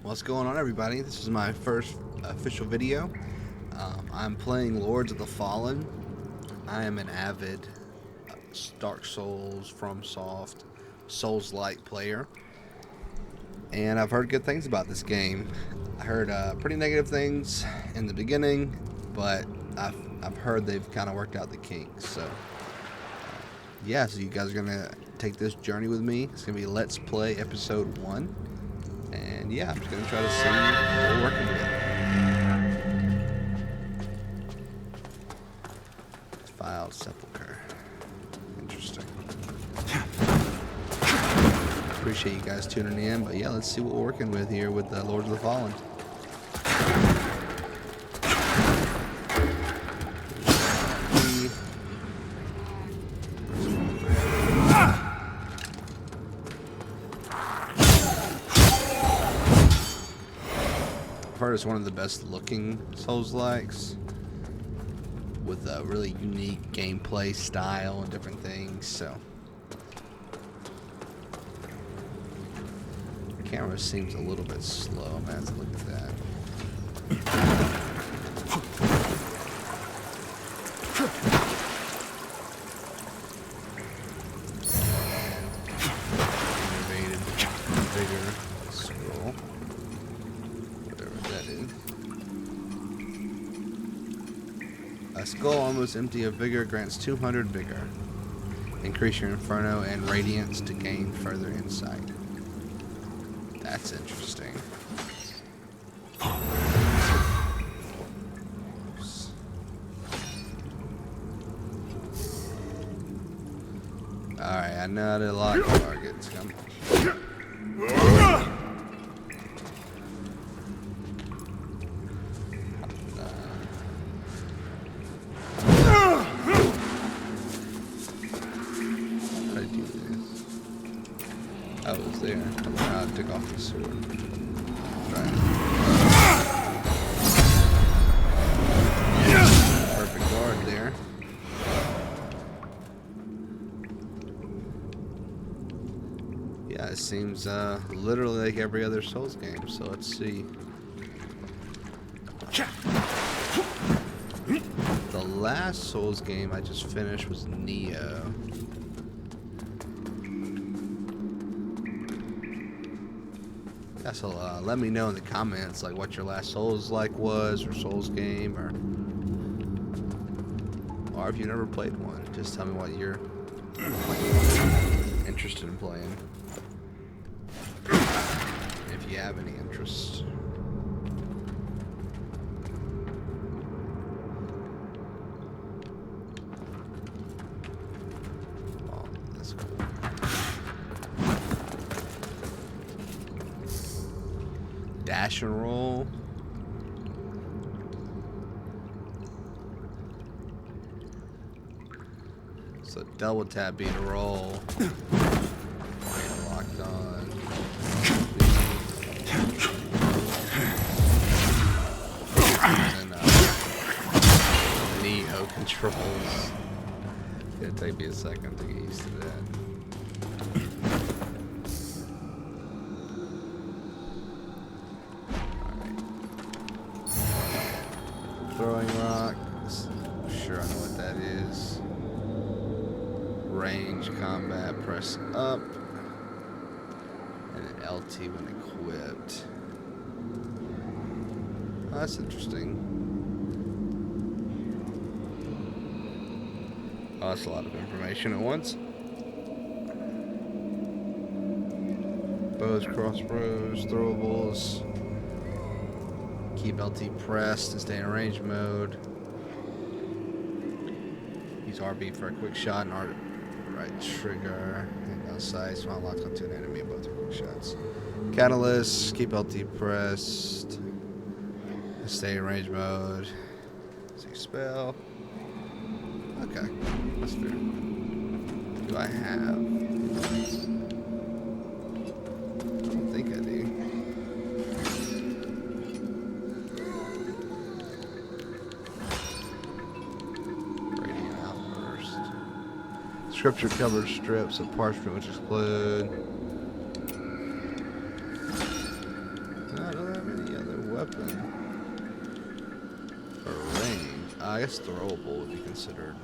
What's going on, everybody? This is my first official video. I'm playing Lords of the Fallen. I am an avid Dark Souls, FromSoft, Soulslike player, and I've heard good things about this game. I heard pretty negative things in the beginning, but I've heard they've kind of worked out the kinks. So yeah, so you guys are gonna take this journey with me. It's gonna be Let's Play Episode 1. And yeah, I'm just going to try to see what we're working with. Defiled Sepulchre. Interesting. Appreciate you guys tuning in, but yeah, let's see what we're working with here with the Lords of the Fallen. I've heard it's one of the best looking Souls-likes with a really unique gameplay style and different things. So the camera seems a little bit slow, man. Let's look at that. Innovated vigor scroll. A skull almost empty of vigor grants 200 vigor. Increase your inferno and radiance to gain further insight. That's interesting. Alright, I know how to lock targets. Come on. I was there. I don't know how to take off the sword. Right. Perfect guard there. Yeah, it seems literally like every other Souls game, so let's see. The last Souls game I just finished was Neo. Yeah, so let me know in the comments like what your last Souls-like was, or Souls game, or if you've never played one. Just tell me what you're interested in playing, if you have any interest. Oh, that's cool. Dash and roll. So double tap beat a roll. Locked on. And Neo controls. It's gonna take me a second to get used to that. Throwing rock. Sure, I know what that is. Range combat, press up. And an LT when equipped. Oh, that's interesting. Oh, that's a lot of information at once. Bows, crossbows, throwables. Keep LT pressed and stay in range mode. Use RB for a quick shot and right trigger. Hang down sights while locked onto an enemy and both are quick shots. Catalyst, keep LT pressed. Stay in range mode. See spell. Okay, that's fair. Do I have? I don't think I do. Scripture covered strips of parchment which explode. I don't have any other weapon. For range. I guess throwable would be considered.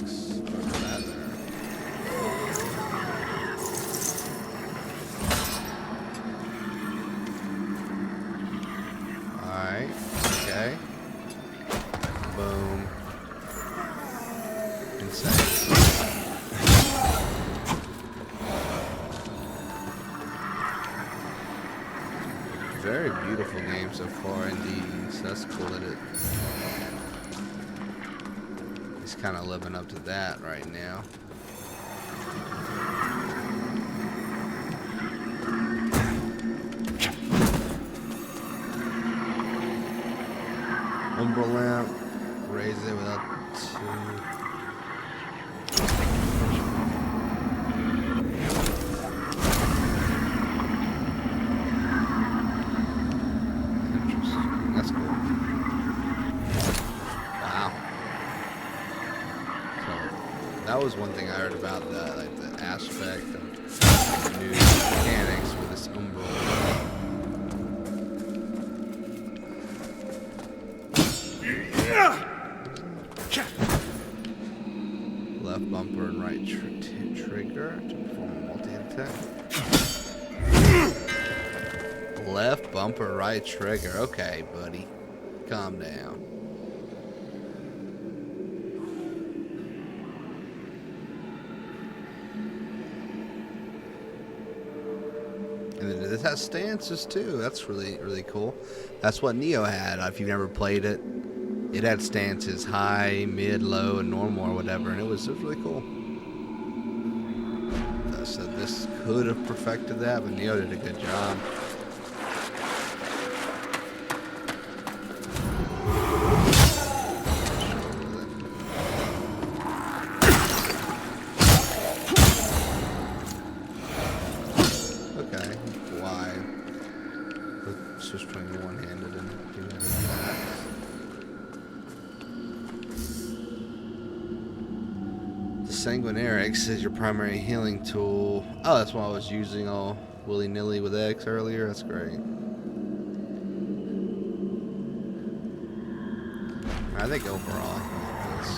X. Rather. Alright. Okay. Boom. Insane. Very beautiful game so far, indeed. So that's cool that it's kind of living up to that right now. Umbra lamp, raise it without two. That's cool. Wow. So that was one thing I heard about the aspect of new mechanics with this Umbra. Left bumper and right trigger to perform a multi-attack. Left bumper, right trigger. Okay, buddy. Calm down. And then this has stances too. That's really, really cool. That's what Neo had. If you've never played it, it had stances high, mid, low, and normal or whatever, and it was really cool. So this could have perfected that, but Neo did a good job. Okay, why? Let's just try one-handed and do that. Sanguinary X is your primary healing tool. Oh, that's what I was using all willy-nilly with X earlier. That's great. I think overall, this.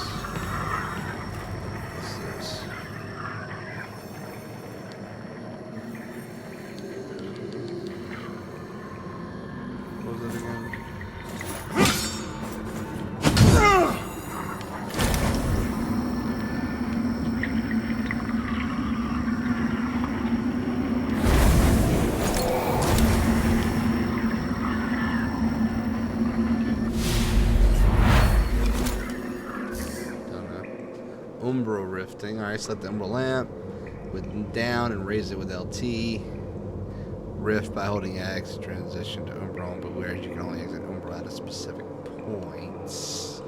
What was it again? Umbra rifting. Alright, select the Umbra lamp with down and raise it with LT. Rift by holding X, transition to Umbra, but whereas you can only exit Umbra at a specific points.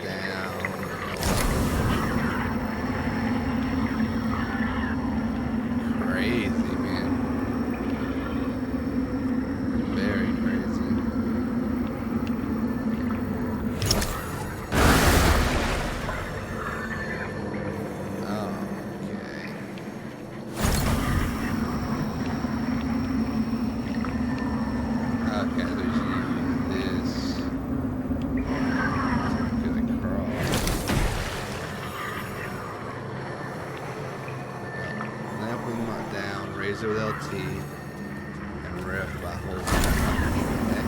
Down. Crazy, man. Very crazy. Okay, there's this. Gonna cross. Lamp with my down, raise it with LT, and rift by holding X.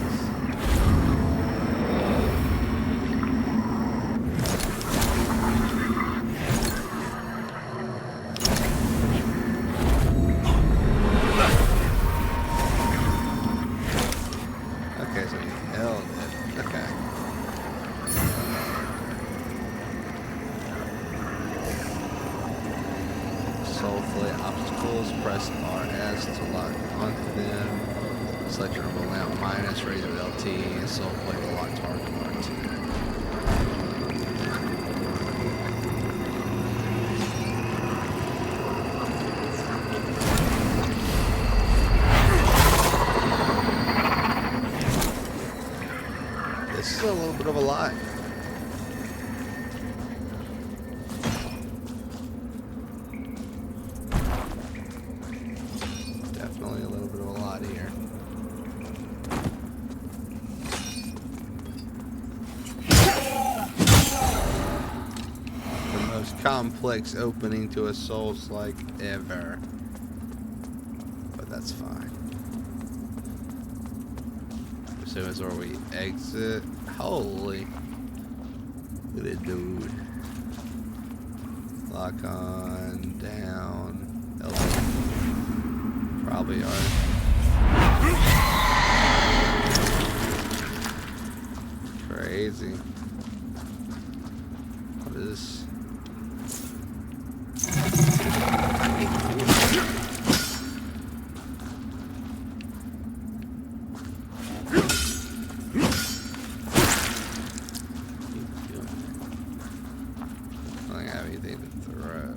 Okay, so you held it. Okay. Soulslike obstacles, press RS to lock onto them. Select your normal lamp minus, raise it with LT, and Soulslike will lock target RT. This is a little bit of a lot. complex opening to a Soulslike ever. But that's fine. So is where we exit. Holy. Look at it, dude. Lock on, down. Probably are. Crazy. What is this? I don't have anything to throw.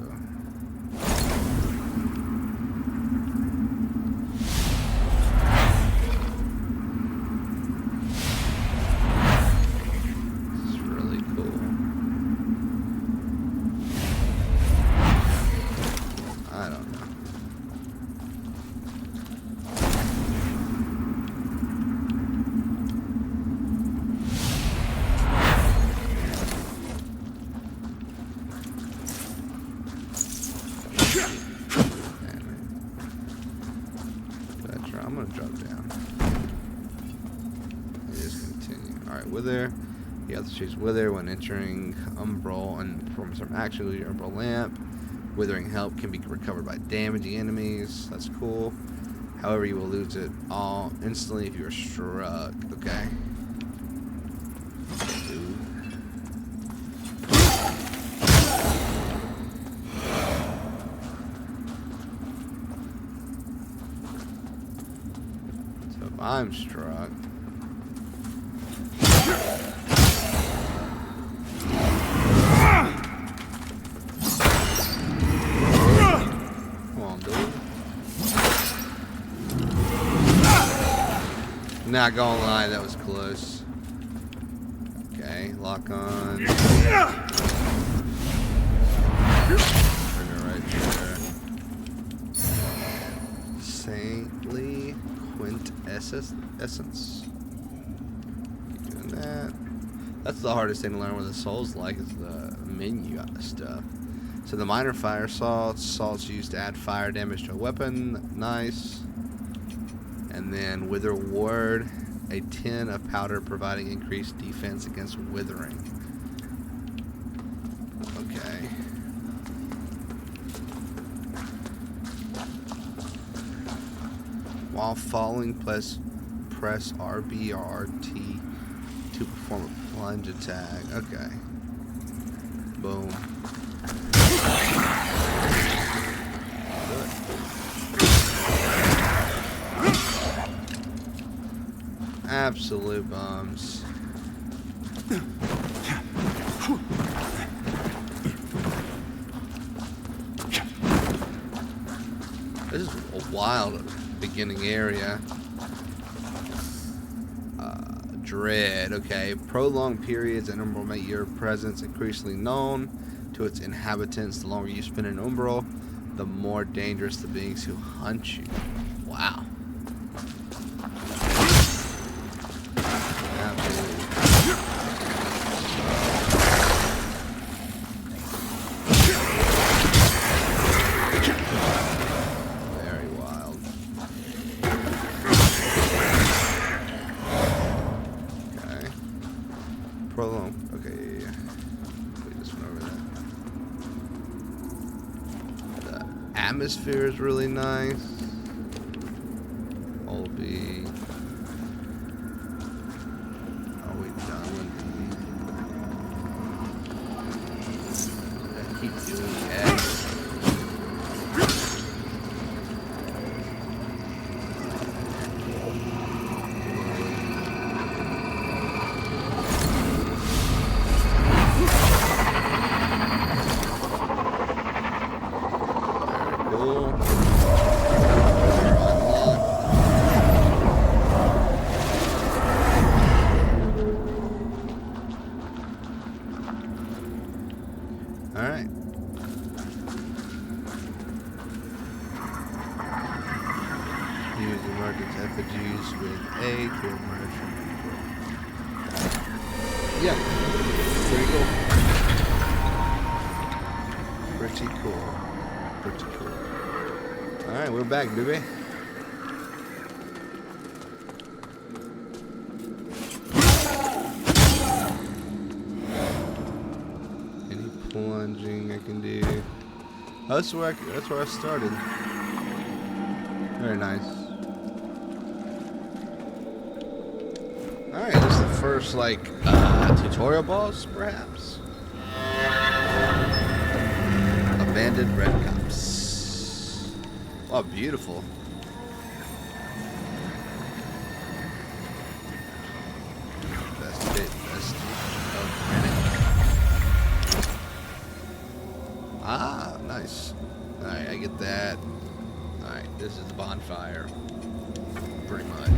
I'm gonna drop down. And just continue. Alright, Wither. You have to choose Wither when entering Umbral and perform some action with your Umbral lamp. Withering help can be recovered by damaging enemies. That's cool. However, you will lose it all instantly if you are struck. Okay. I'm struck. Come on, dude. Not gonna lie, that was close. Okay, lock on. Bring her right there. Saintly Quintessence. Keep doing that. That's the hardest thing to learn with the Soulslike is the menu stuff. So the minor fire salts used to add fire damage to a weapon. Nice. And then Wither Ward, a tin of powder providing increased defense against withering. Okay. While falling, press RBRT to perform a plunge attack. Okay. Boom. Good. Absolute bombs. This is a wild beginning area. Dread. Okay. Prolonged periods in Umbral make your presence increasingly known to its inhabitants. The longer you spend in Umbral, the more dangerous the beings who hunt you. Wow. Okay, yeah. We just went over that. The atmosphere is really nice. Are we done with these? I keep doing that. Alright. Use emergence effigies with A to emerge from the. Yeah. There you go. Pretty cool. Pretty cool. Alright, we're back, baby. Any plunging I can do? Oh, that's where I started. Very nice. Alright, this is the first, like, tutorial boss, perhaps? Abandoned red cups. Oh, beautiful. Vestige of granite. Ah, nice. Alright, I get that. Alright, this is the bonfire. Pretty much.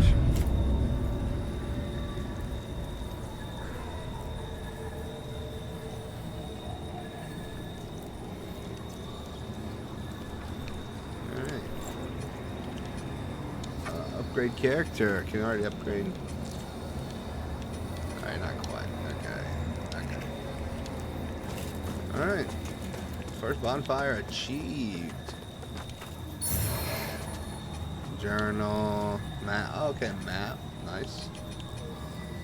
Upgrade character. Can I already upgrade? Alright, not quite. Okay. Alright. First bonfire achieved. Journal. Map. Oh, okay, map. Nice.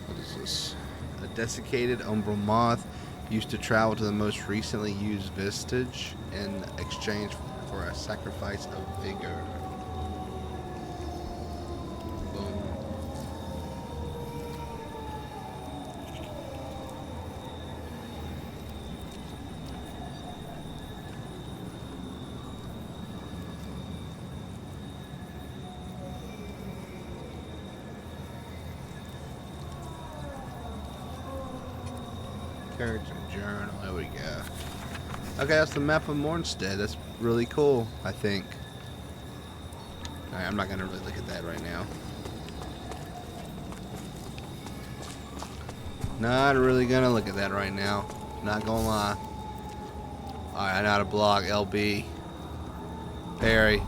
What is this? A desiccated umbral moth used to travel to the most recently used vestige in exchange for a sacrifice of vigor. Character journal, there we go. Okay, that's the map of Mornstead. That's really cool, I think. Alright, I'm not gonna really look at that right now. Not really gonna look at that right now. Not gonna lie. Alright, I know how to block LB. Parry.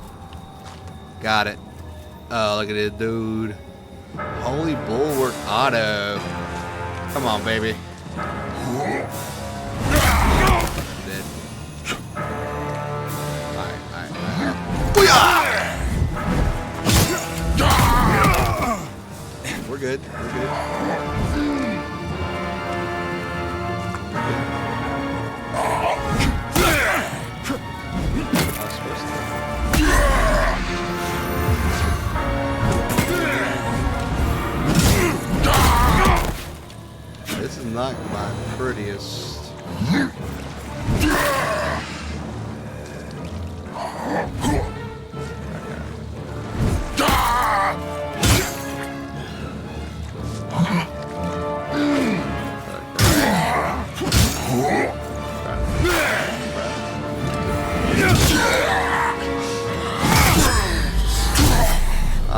Got it. Oh, look at this dude. Holy Bulwark Auto. Come on, baby. Dead. Alright. We're good. This is not my prettiest.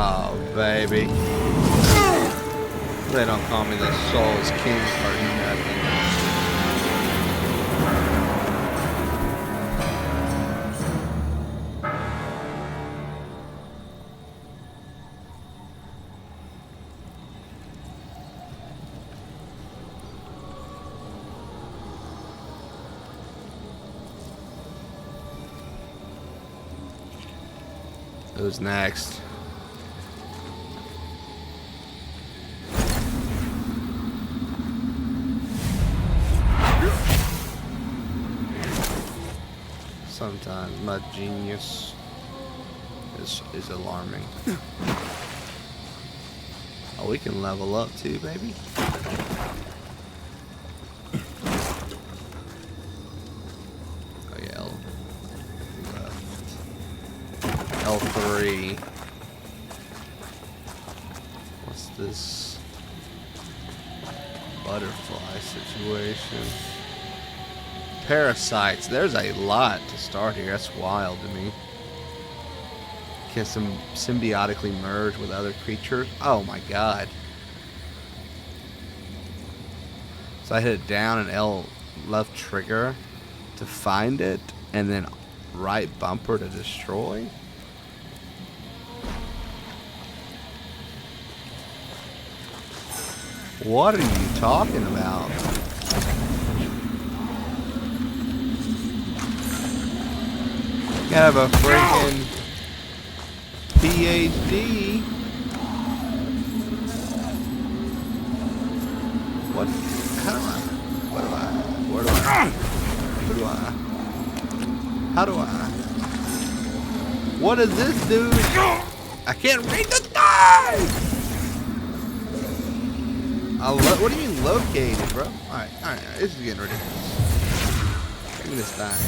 Oh, baby. They don't call me the Soul's King or nothing. Who's next? Sometimes my genius is alarming. Oh, we can level up too, baby. Oh yeah, left. L3. What's this? Butterfly situation. Parasites. There's a lot to start here. That's wild to me. Can some symbiotically merge with other creatures? Oh my god. So I hit it down and L left trigger to find it, and then right bumper to destroy? What are you talking about? Gotta have a freaking PhD. What? How do I? What do I? Where do I? Who do I? How do I? What is this, dude? I can't read the thing! What do you mean located, bro? Alright, this is getting ridiculous. Give me this thing.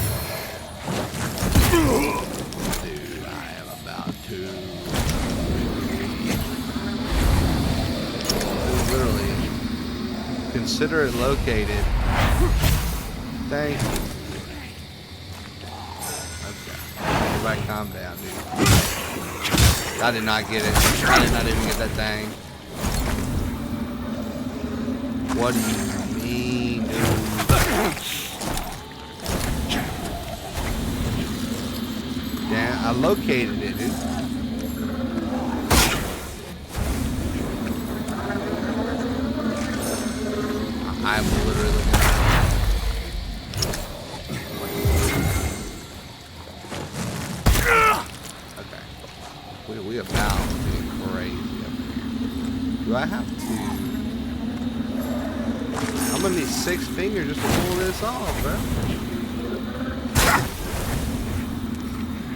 Dude, I am about to... Literally. Consider it located. Thank you. Everybody calm down, dude. I did not get it. I did not even get that thing. What do you mean, dude? Damn, I located it, dude. I'm literally looking at it. We about getting crazy up here. Do I have to? I'm gonna need 6 fingers just to pull this off, bro.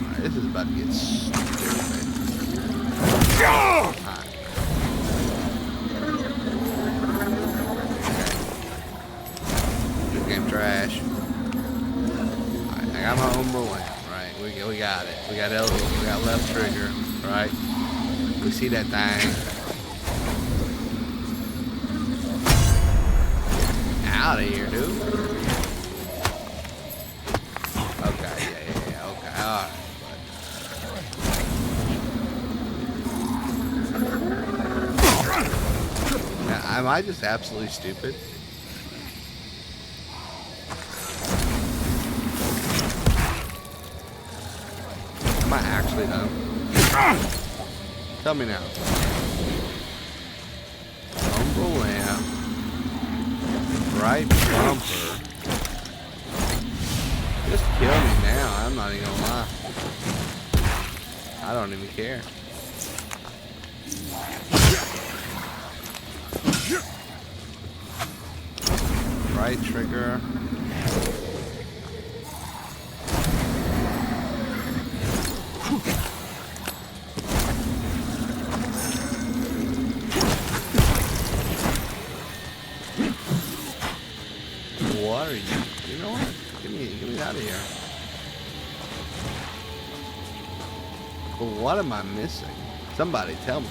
Right, this is about to get stupid. Right. This game trash. Alright, I got my own rule. Right, we got it. We got left trigger. Right? We see that thing. Out of here, dude. Okay, yeah, okay, alright. Now, am I just absolutely stupid? Am I actually dumb? Tell me now. Rumble lamp. Right bumper. Just kill me now. I'm not even gonna lie. I don't even care. Right trigger. What are you? You know what? Get me out of here. But what am I missing? Somebody tell me.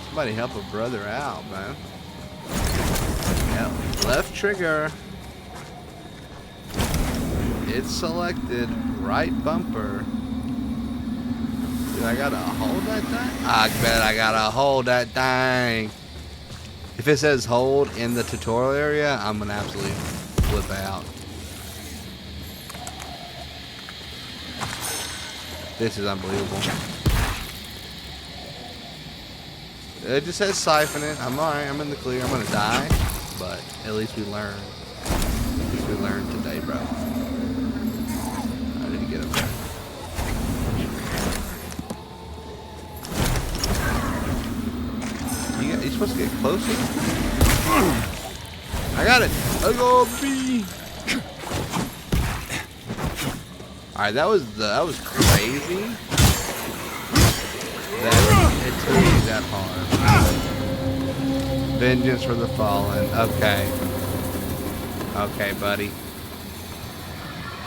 Somebody help a brother out, man. Yep. Left trigger. It's selected. Right bumper. Dude, I gotta hold that thing? I bet I gotta hold that thing. If it says hold in the tutorial area, I'm gonna absolutely flip out. This is unbelievable. It just says siphon it. I'm alright, I'm in the clear. I'm gonna die, but at least we learned. At least we learned today, bro. I need to get up there. You supposed to get closer? I got it. I go B. All right, that was crazy. That it took me that hard. Vengeance for the fallen. Okay. Okay, buddy.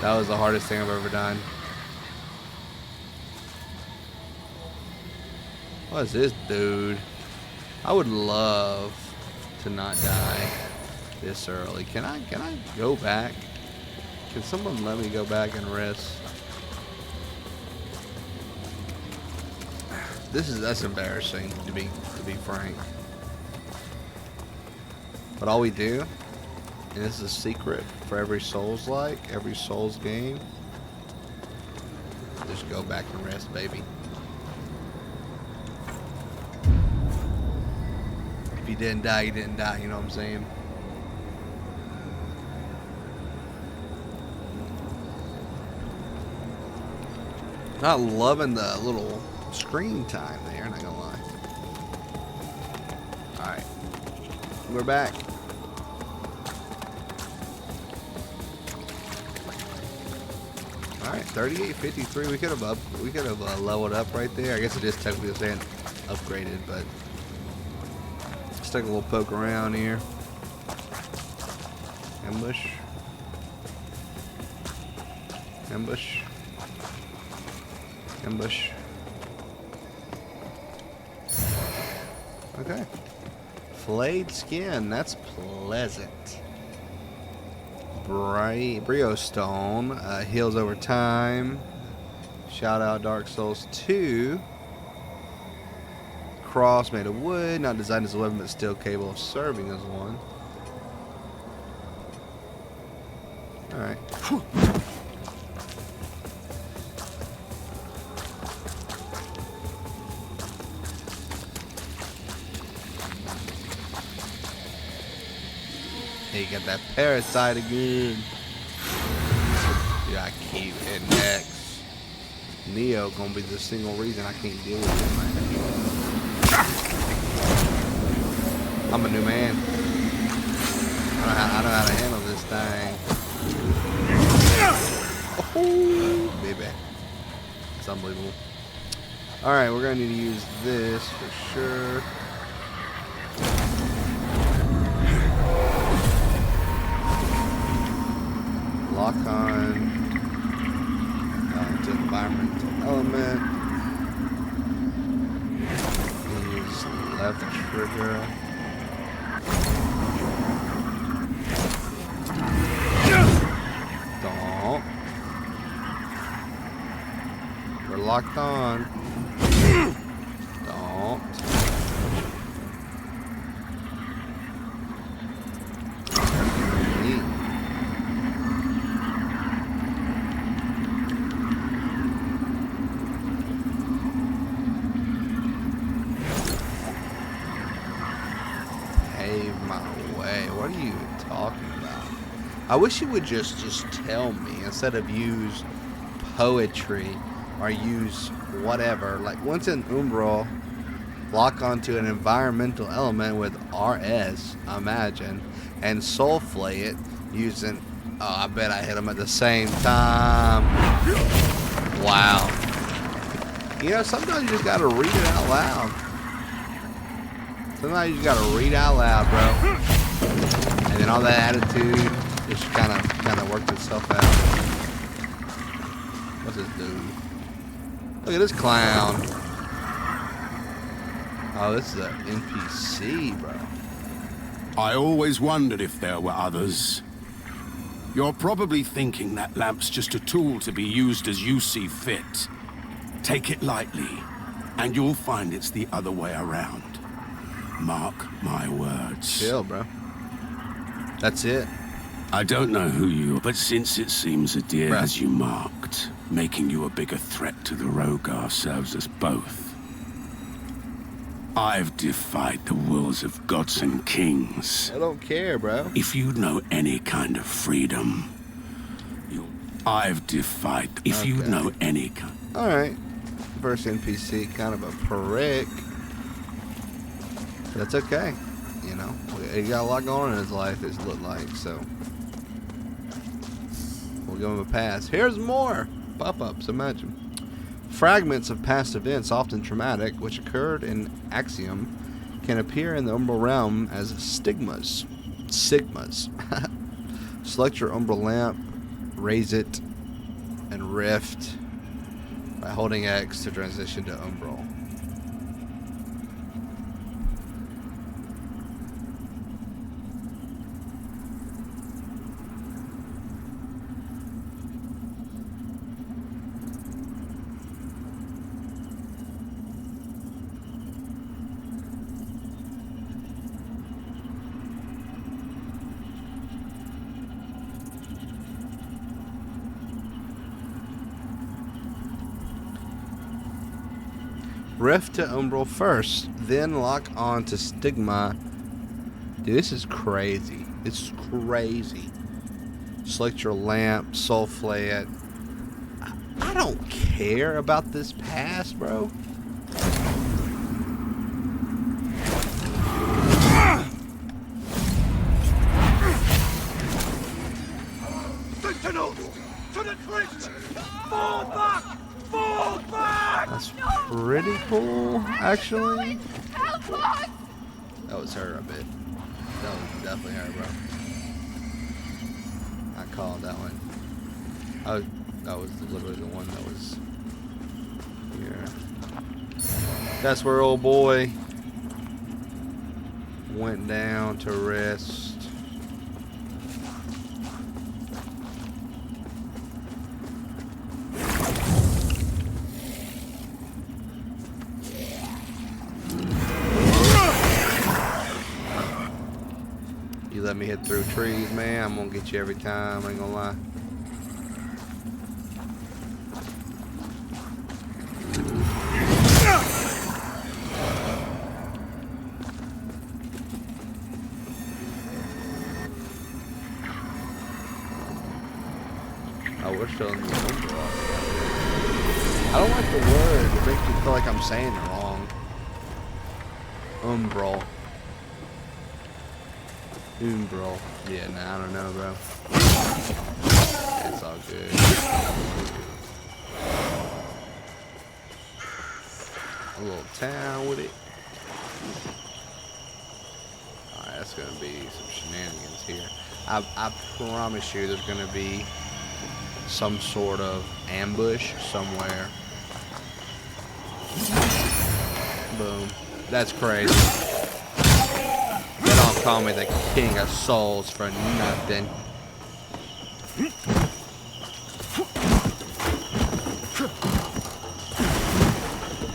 That was the hardest thing I've ever done. What is this, dude? I would love to not die this early. Can I go back? Can someone let me go back and rest? That's embarrassing to be frank. But all we do, and this is a secret for every Souls-like, every Souls game, just go back and rest, baby. If you didn't die, you didn't die, you know what I'm saying? Not loving the little screen time there, not gonna lie. Alright. We're back. Alright, 38.53. We could have leveled up right there. I guess it is technically saying upgraded, but let's take a little poke around here. Ambush. Ambush. Ambush. Okay. Flayed skin, that's pleasant. Brio Stone heals over time. Shout out Dark Souls 2. Cross made of wood, not designed as a weapon but still capable of serving as one. Alright. Hey, you got that parasite again. Yeah, I keep hitting X. Neo gonna be the single reason I can't deal with him, man. I'm a new man. I know how to handle this thing. Oh, baby. It's unbelievable. Alright, we're gonna need to use this for sure. Lock on to environmental element. Use left trigger. Don't. We're locked on. Don't. What are you talking about? I wish you would just tell me instead of use poetry or use whatever. Like once in Umbral, lock onto an environmental element with RS, imagine, and soul flay it using. Oh, I bet I hit them at the same time. Wow. You know, sometimes you just gotta read it out loud. Sometimes you just gotta read out loud, bro. And then all that attitude just kind of worked itself out. What's this dude? Look at this clown. Oh, this is an NPC, bro. I always wondered if there were others. You're probably thinking that lamp's just a tool to be used as you see fit. Take it lightly, and you'll find it's the other way around. Mark my words. Chill, bro. That's it. I don't know who you are, but since it seems Adir has you marked, making you a bigger threat to the Rogar serves us both. I've defied the wills of gods and kings. I don't care, bro. If you know any kind of freedom, I've defied. If you know any kind. All right. First NPC, kind of a prick. That's okay. You know, he got a lot going on in his life, it looked like, so we'll give him a pass. Here's more pop-ups, imagine. Fragments of past events, often traumatic, which occurred in Axiom, can appear in the Umbral realm as stigmas. Sigmas. Select your Umbral lamp, raise it, and rift by holding X to transition to Umbral. Rift to Umbral first, then lock on to Stigma. Dude, this is crazy. This is crazy. Select your lamp, soul flay it. I don't care about this pass, bro. Sentinels! To the crypt! Fall back! Fall back! That's pretty cool, actually. Help us! That was her a bit. That was definitely her, bro. I called that one. That was literally the one that was here. That's where old boy went down to rest. You let me hit through trees, man, I'm gonna get you every time, I ain't gonna lie. Oh, we're still in the umbral. I don't like the word. It makes me feel like I'm saying it wrong. Umbral. Umbral. Yeah, nah, I don't know, bro. It's all good. A little town with it. Alright, that's gonna be some shenanigans here. I promise you there's gonna be some sort of ambush somewhere. Boom. That's crazy. They don't call me the King of Souls for nothing.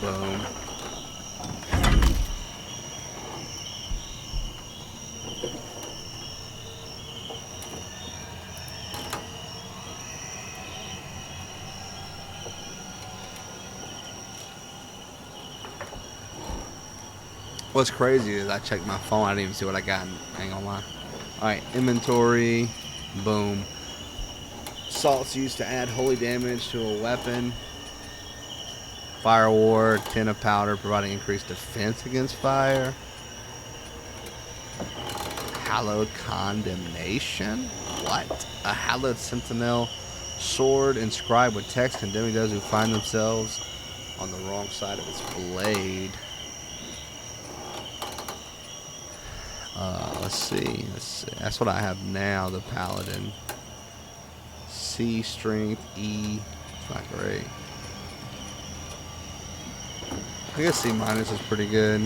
Boom. What's crazy is I checked my phone. I didn't even see what I got. I ain't gonna lie. Alright, inventory. Boom. Salt's used to add holy damage to a weapon. Fire ward, 10 of powder, providing increased defense against fire. Hallowed condemnation? What? A hallowed sentinel sword inscribed with text condemning those who find themselves on the wrong side of its blade. Let's see. That's what I have now, the paladin. C strength, E. It's not great. I guess C minus is pretty good.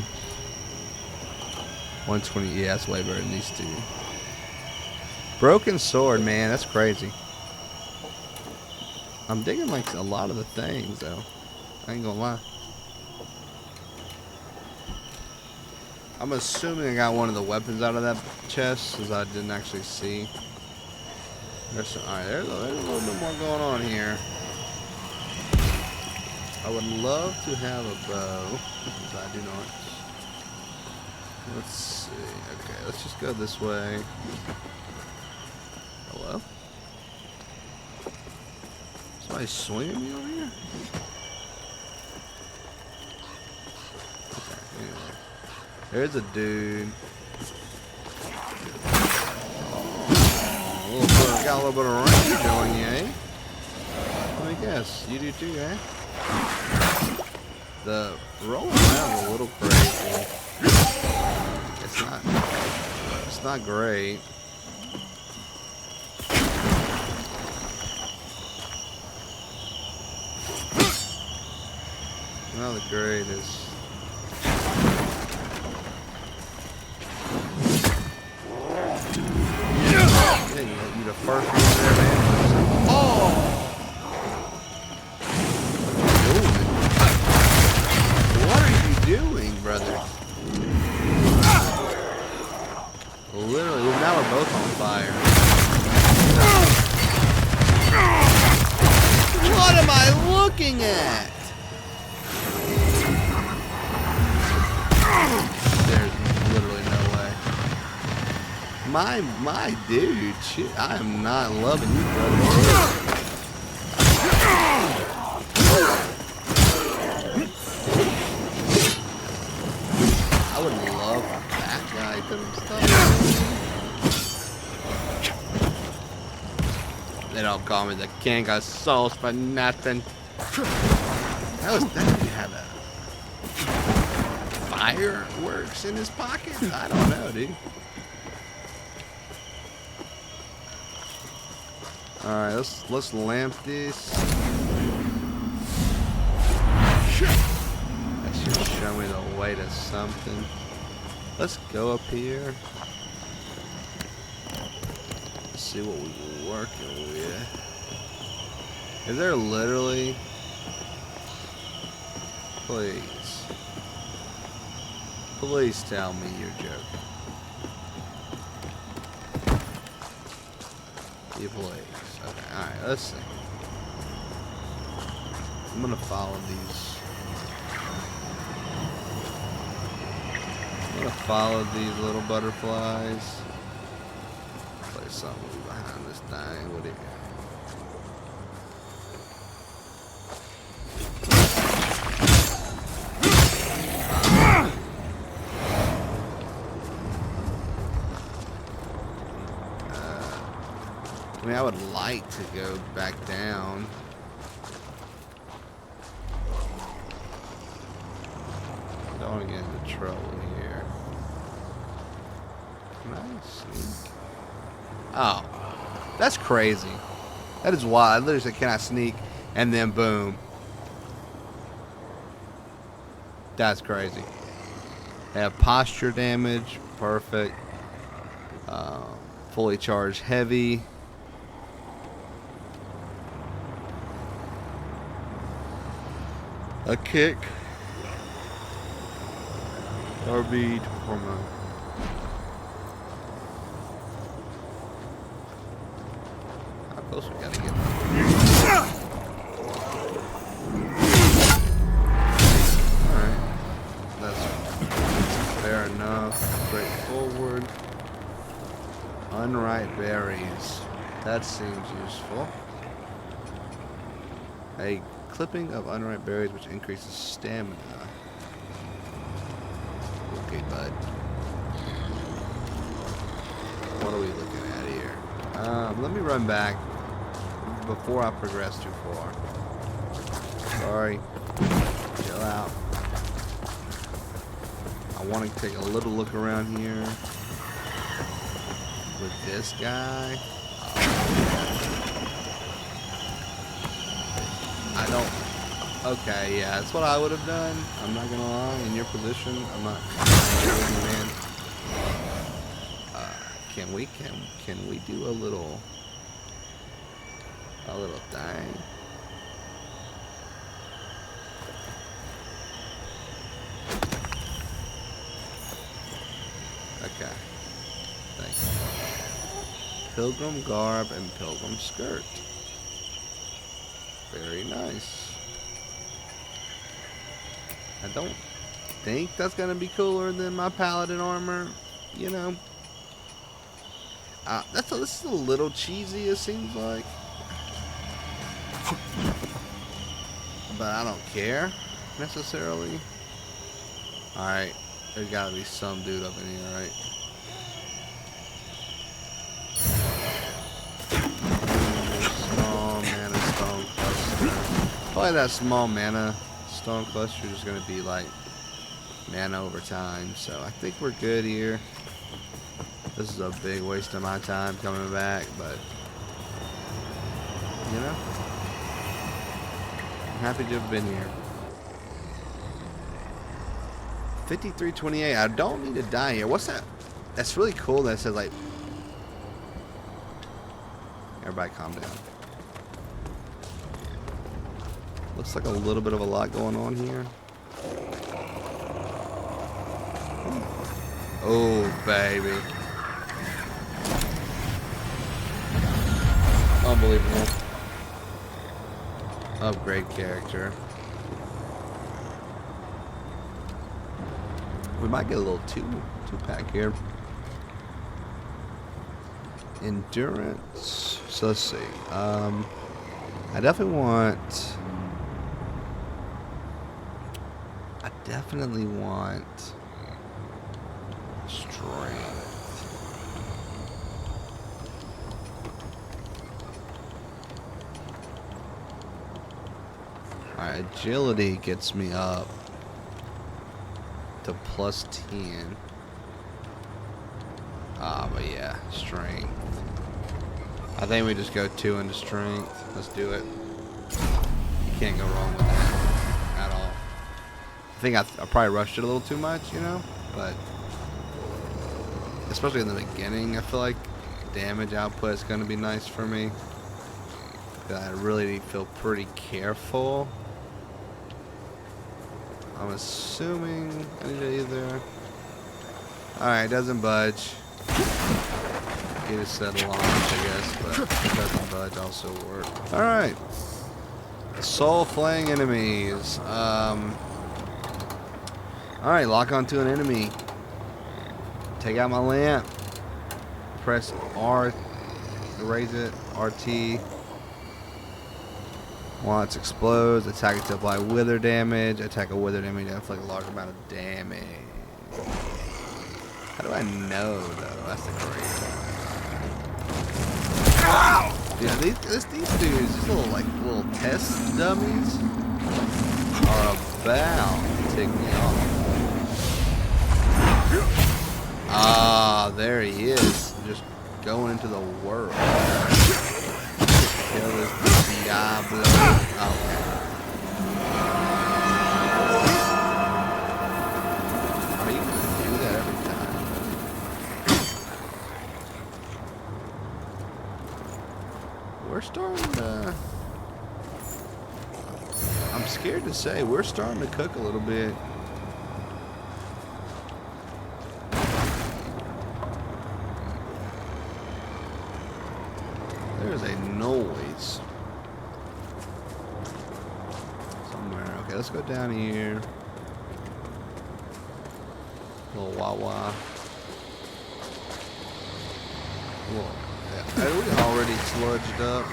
120, yeah, that's way better than these two. Broken sword, man, that's crazy. I'm digging like a lot of the things though. I ain't gonna lie. I'm assuming I got one of the weapons out of that chest, because I didn't actually see. Alright, there's a little bit more going on here. I would love to have a bow, because I do not. Let's see. Okay, let's just go this way. Hello? Somebody swinging me over here? Okay, anyway. There's a dude. Oh, got a little bit of range on you, eh? Let me guess, you do too, eh? The rolling around a little crazy. It's not great. Not the greatest. You the first one there, man. Oh! What are you doing, brother? Literally, now we're both on fire. What am I looking at? There's literally no way. My dude, shit, I am not loving you, brother. They don't call me the king of souls for nothing. That dude had a fireworks in his pocket? I don't know, dude. Alright, let's lamp this. That should show me the way to something. Let's go up here. Let's see what we're working with. Is there literally... Please. Please tell me you're joking. You please. Okay, alright, let's see. I'm gonna follow these. I'm gonna follow these little butterflies. There's something behind this thing. What do you got? I mean, I would like to go back down. Don't want to get into trouble here. Can I sneak? Oh, that's crazy. That is wild. I literally said, can I sneak? And then boom. That's crazy. They have posture damage. Perfect. Fully charged heavy. A kick. RB hormone. How close we gotta get? Alright. That's fair enough. Straightforward. Unripe berries. That seems useful. A clipping of unripe berries which increases stamina. Okay, bud. What are we looking at here? Let me run back before I progress too far. Sorry. Chill out. I want to take a little look around here with this guy. I don't. Okay, yeah, that's what I would have done. I'm not gonna lie. In your position, I'm not. Man. Can we do a little thing? Okay. Thank you. Pilgrim garb and pilgrim skirt. Very nice. I don't think that's gonna be cooler than my paladin armor, you know. This is a little cheesy, it seems like, but I don't care necessarily. All right, there's gotta be some dude up in here, right? Small mana stone cluster. Probably that small mana stone cluster is going to be like mana over time, so I think we're good here. This is a big waste of my time coming back, but you know, I'm happy to have been here. 5328. I don't need to die here. What's that? That's really cool that it says like, everybody calm down. Looks like a little bit of a lot going on here. Oh, baby. Unbelievable. Upgrade character. We might get a little two-pack here. Endurance. So let's see. I definitely want strength. Alright, agility gets me up to +10. But yeah, strength. I think we just go 2 into strength. Let's do it. You can't go wrong with that at all. I think I probably rushed it a little too much, you know? But especially in the beginning, I feel like damage output is going to be nice for me. I really need to feel pretty careful. I'm assuming I need to either... Alright, doesn't budge. Get a set of launch, I guess, but it doesn't budge also work. Alright. Soul flaying enemies. Alright, lock onto an enemy. Take out my lamp. Press R to raise it. RT. Once explodes, attack it to apply wither damage. Attack a wither damage to inflict a large amount of damage. How do I know though? That's the crazy. Yeah, these dudes, these little test dummies, are about to tick me off. Ah, there he is, just going into the world. Kill this Diablo. Oh. Are you gonna do that every time? We're starting to... I'm scared to say, we're starting to cook a little bit. There's a noise somewhere. Okay, let's go down here. Little wah-wah. Whoa. Yeah. Are we already sludged up?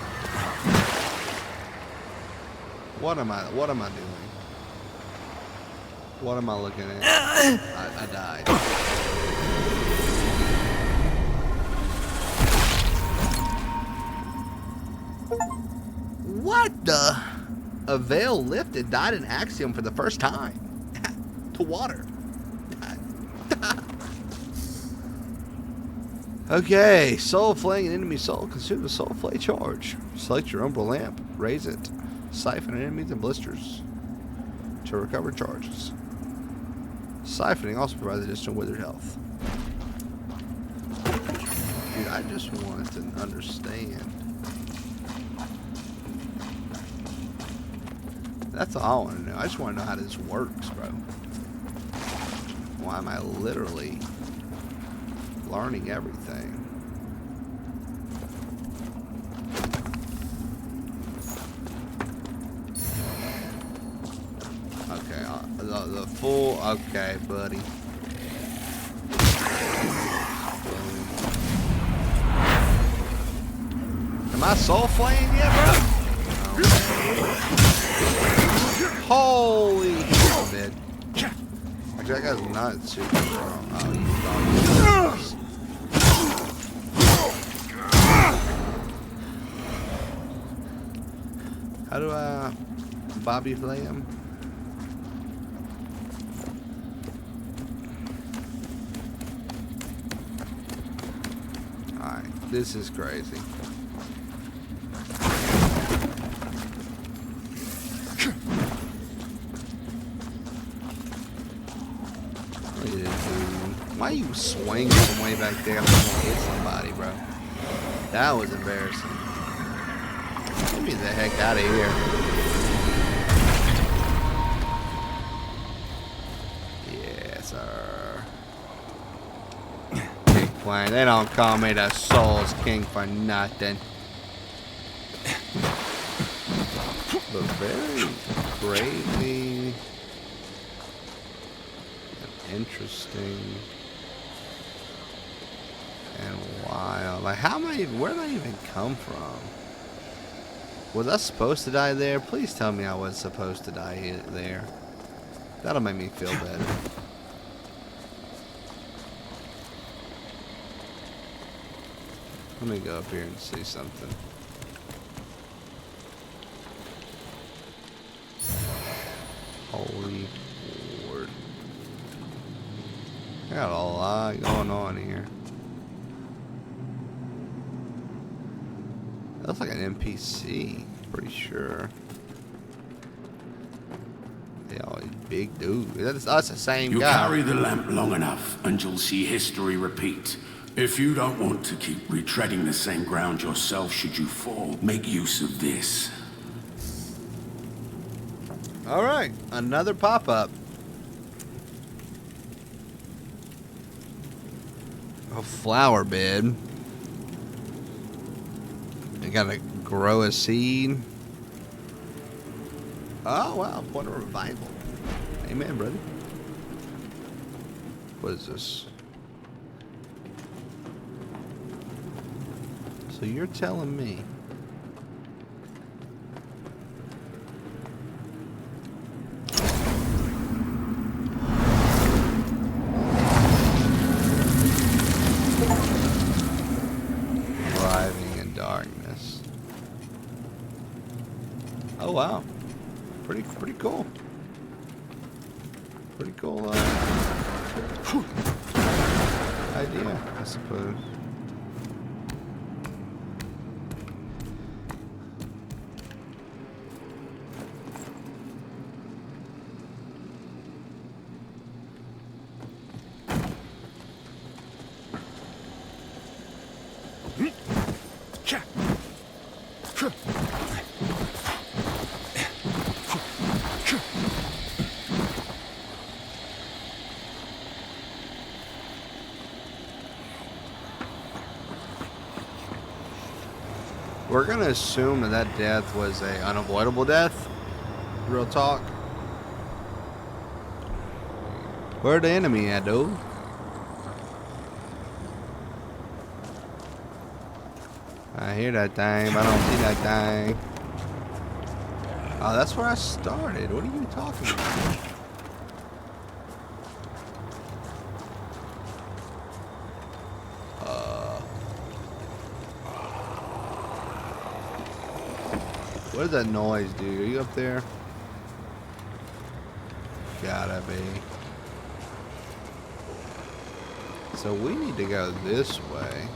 What am I doing? What am I looking at? I died. What the? A veil lifted, died in Axiom for the first time. To water. Okay, soul flaying an enemy soul. Consume the soul flay charge. Select your umbral lamp. Raise it. Siphon enemies and blisters to recover charges. Siphoning also provides additional withered health. Dude, I just want to understand. That's all I want to know. I just want to know how this works, bro. Why am I literally learning everything? Okay, the full... Okay, buddy. Am I soul flaying yet, bro? Oh. Holy... I'm dead. Actually, that guy's not super strong. Oh, he's how do I Bobby flay him? Alright, this is crazy. Why are you swinging from way back there? I'm gonna hit somebody, bro. That was embarrassing. Get me the heck out of here. Yes, sir. King Queen. They don't call me the Souls King for nothing. But very crazy and interesting. And wild. Like, how am I even, where did I even come from? Was I supposed to die there? Please tell me I was supposed to die there. That'll make me feel better. Let me go up here and see something. Holy Lord. Got a lot going on here. That looks like an NPC, pretty sure. Yeah, oh, he's big dude. That's the same You guy. carry the lamp long enough, and you'll see history repeat. If you don't want to keep retreading the same ground yourself should you fall, make use of this. Alright, another pop-up. A flower bed. You gotta grow a seed. Oh wow, point of revival. Amen, brother. What is this? So you're telling me driving in darkness. Oh wow. Pretty cool. Pretty cool idea, I suppose. We're gonna assume that that death was a unavoidable death. Real talk. Where the enemy at, dude? I hear that thing, but I don't see that thing. Oh, that's where I started. What are you talking about? What is that noise, dude? Are you up there? Gotta be. So we need to go this way.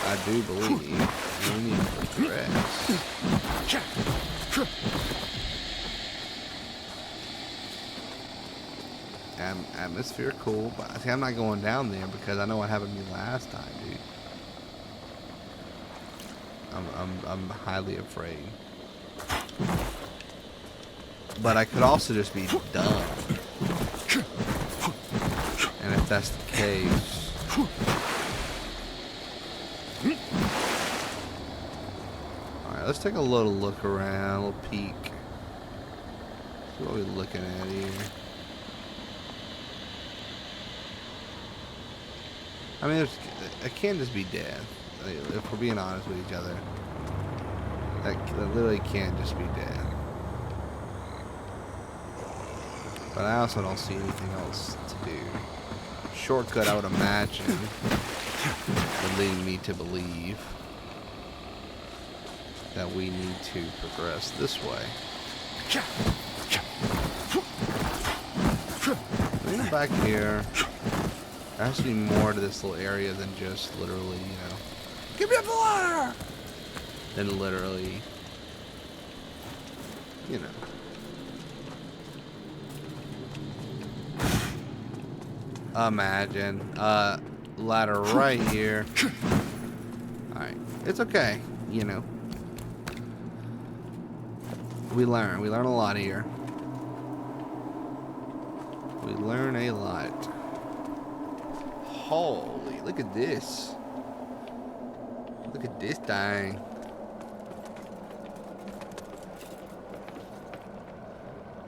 I do believe. And we need to progress. Atmosphere cool, but see, I'm not going down there because I know what happened to me last time, dude. I'm highly afraid. But I could also just be dumb. And if that's the case, alright, let's take a little look around, a little peek. See what we're looking at here. I mean, it can't just be death. If we're being honest with each other, that literally can't just be death. But I also don't see anything else to do. Shortcut, I would imagine, would lead me to believe that we need to progress this way. Lean back here. There has to be more to this little area than just literally, you know, give me a water! Than literally, you know. Imagine. Ladder right here. Alright. It's okay, you know. We learn a lot here. We learn a lot. Holy, look at this. Look at this thing.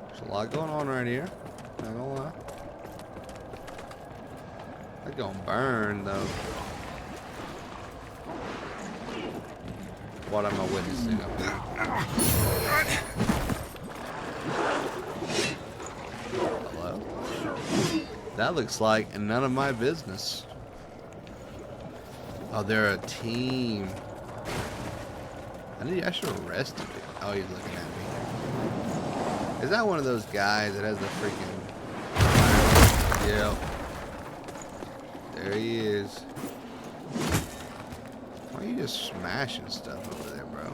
There's a lot going on right here. Not gonna lie. They're gonna burn though. What am I witnessing up here? Hello? That looks like none of my business. Oh, they're a team. I should arrest him. Oh, he's looking at me. Is that one of those guys that has the freaking... Yep. There he is. Why are you just smashing stuff over there, bro?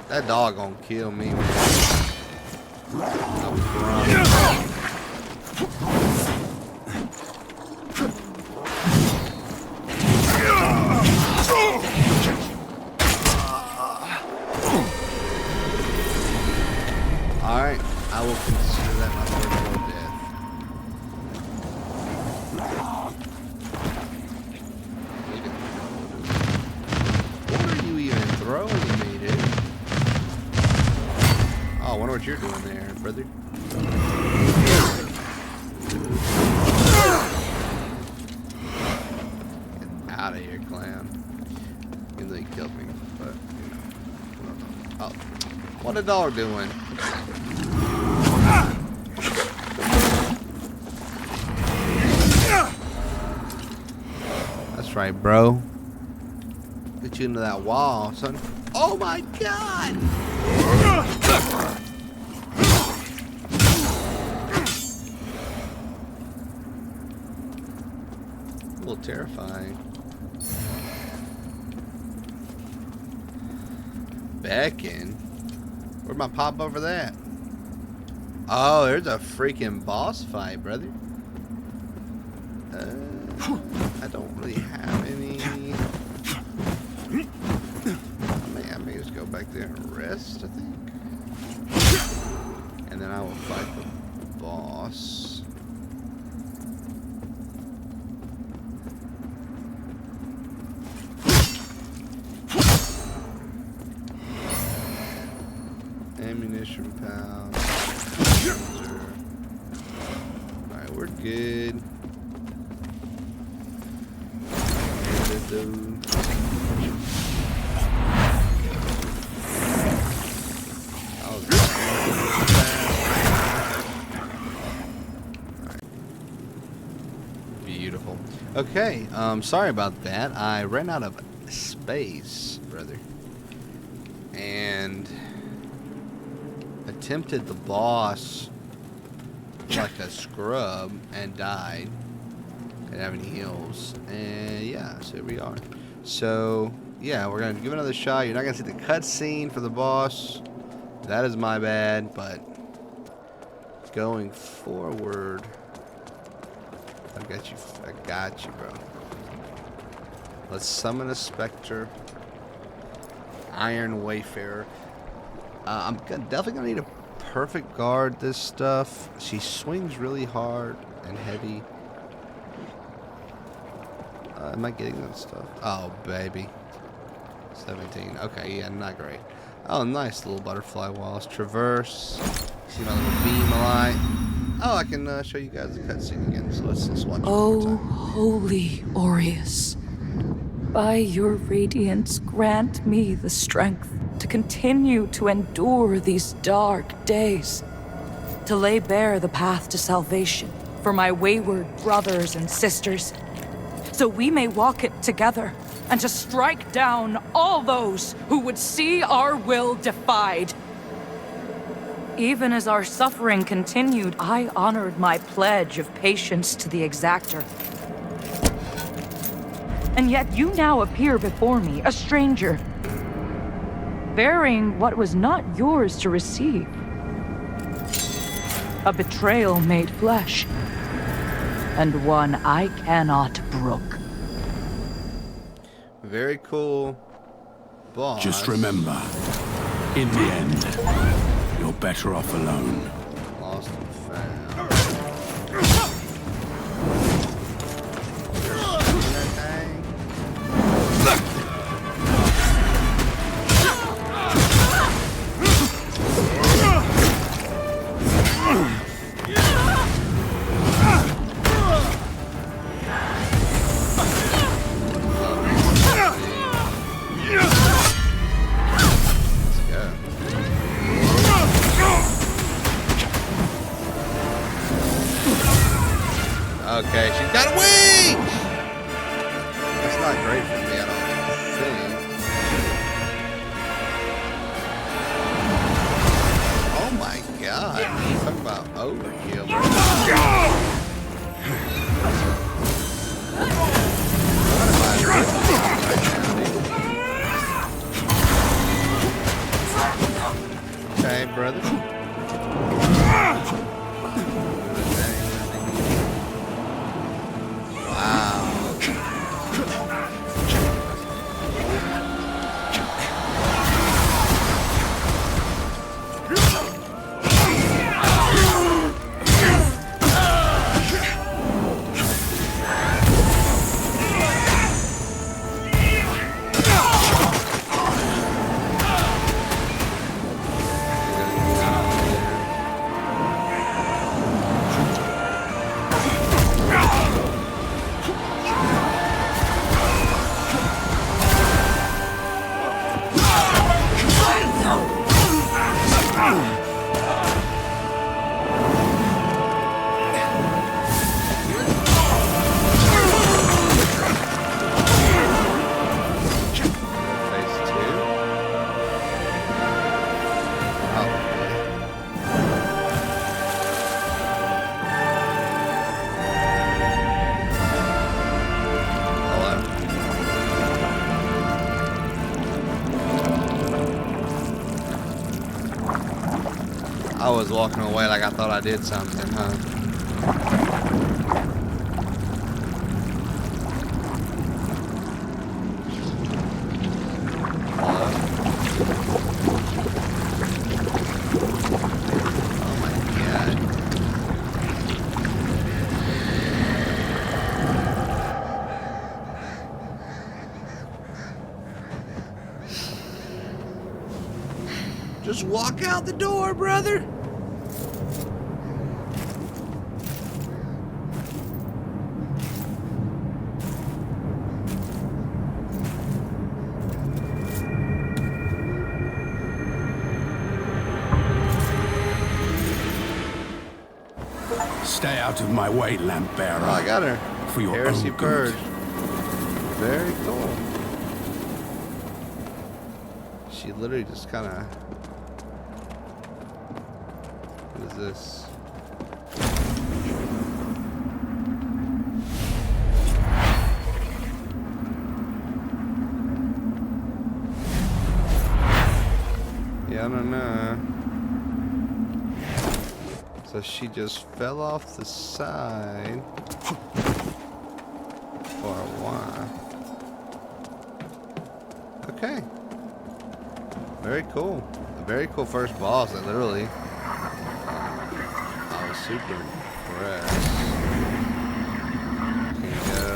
That dog gonna kill me, man. Alright, I will consider that my first low death. What are you even throwing at me, dude? Oh, I wonder what you're doing there, brother. Get out of here, clown. Even though he killed me, but, you know. Oh, what a dog doing? That's right, bro. Get you into that wall, son. Oh my god! A little terrifying. Beckon? Where'd my pop over that? Oh, there's a freaking boss fight, brother. I don't really have any. I may just go back there and rest, I think. And then I will fight the boss. Ammunition pound. Alright, we're good. Beautiful. Okay, sorry about that. I ran out of space, brother. And attempted the boss like a scrub and died. Didn't have any heals. And yeah, so here we are. So yeah, we're gonna give it another shot. You're not gonna see the cutscene for the boss. That is my bad, but going forward, I got you, bro. Let's summon a specter. Iron Wayfarer. I'm definitely gonna need a perfect guard this stuff. She swings really hard and heavy. Am I getting that stuff? Oh, baby. 17. Okay, yeah, not great. Oh, nice little butterfly walls. Traverse. See my little beam of light. Oh, I can show you guys the cutscene again. So let's watch it one more Oh, time. holy Aureus, by your radiance, grant me the strength to continue to endure these dark days, to lay bare the path to salvation for my wayward brothers and sisters, so we may walk it together, and to strike down all those who would see our will defied. Even as our suffering continued, I honored my pledge of patience to the exactor. And yet you now appear before me, a stranger, bearing what was not yours to receive. A betrayal made flesh, and one I cannot brook. Very cool boss. Just remember, in the end, you're better off alone. Lost and found. Okay, she's got wings! That's not great for me, I don't think. god. Talk about overkill, bro. Okay, brother. Wow. I was walking away like I thought I did something, huh? Oh my god. Just walk out the door, brother. Stay out of my way, lamp bearer. Oh, I got her. For your Heresy own good. Purge. Very cool. She literally just kind of... What is this? Yeah, I don't know. So she just fell off the side for a while. Okay. Very cool. A very cool first boss, like, literally. I was super impressed. Can go.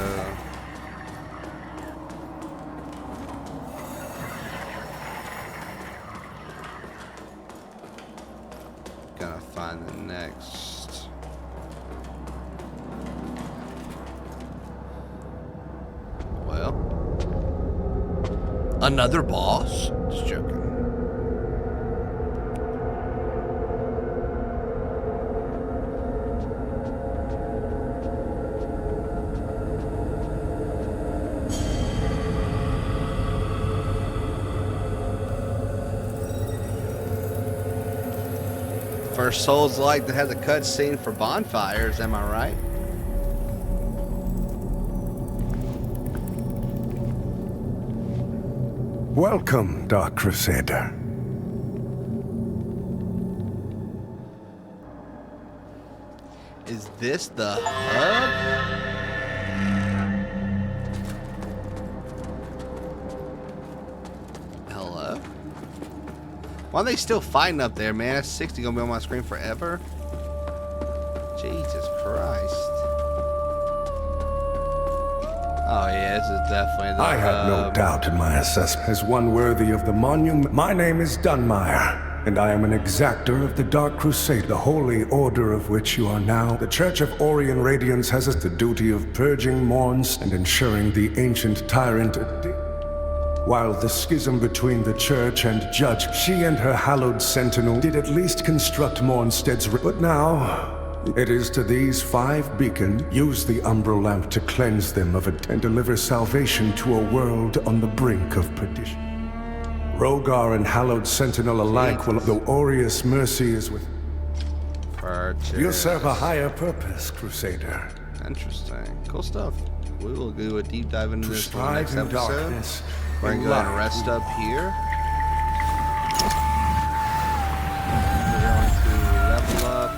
Gotta find the next. Well, another boss? Just joking. First Soulslike that has a cutscene for bonfires, am I right? Welcome, Dark Crusader. Is this the hub? Hello? Why are they still fighting up there, man? That's 60 gonna be on my screen forever. Jesus Christ. Oh yeah, this is definitely the I have no doubt in my assessment as one worthy of the monument. My name is Dunmire, and I am an exactor of the Dark Crusade, the holy order of which you are now. The Church of Orient Radiance has the duty of purging Morns and ensuring the ancient tyrant. While the schism between the Church and Judge, she and her hallowed sentinel did at least construct Mornstead's. But now, it is to these 5 beacons, use the Umbral Lamp to cleanse them of it and deliver salvation to a world on the brink of perdition. Rogar and Hallowed Sentinel alike will, though Aureus' mercy is with. Purchase. You'll serve a higher purpose, Crusader. Interesting. Cool stuff. We will do a deep dive into To this for the next strive in episode. darkness, We're going to in go ahead and light. rest up here. We're going to level up.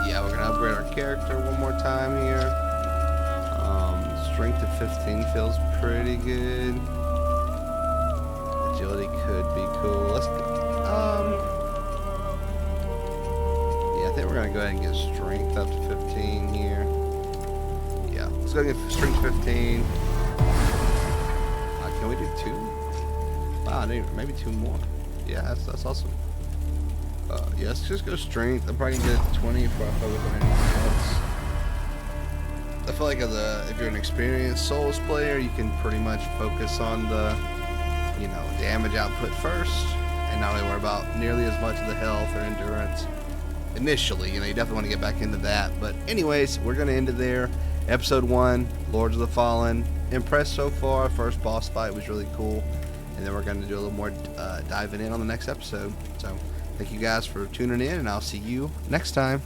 Yeah, we're going to upgrade our character one more time here. Strength of 15 feels pretty good. Agility could be cool. Let's yeah, I think we're going to go ahead and get strength up to 15 here. Yeah, let's go get strength 15. Can we do 2? Wow, maybe 2 more. Yeah, that's awesome. Yeah, let's just go strength. I'm probably gonna get 20 before I focus on anything else. I feel like if you're an experienced Souls player, you can pretty much focus on the, damage output first, and not really worry about nearly as much of the health or endurance. Initially, you definitely want to get back into that. But anyways, we're gonna end it there. Episode 1, Lords of the Fallen. Impressed so far. First boss fight was really cool, and then we're going to do a little more diving in on the next episode. So thank you guys for tuning in, and I'll see you next time.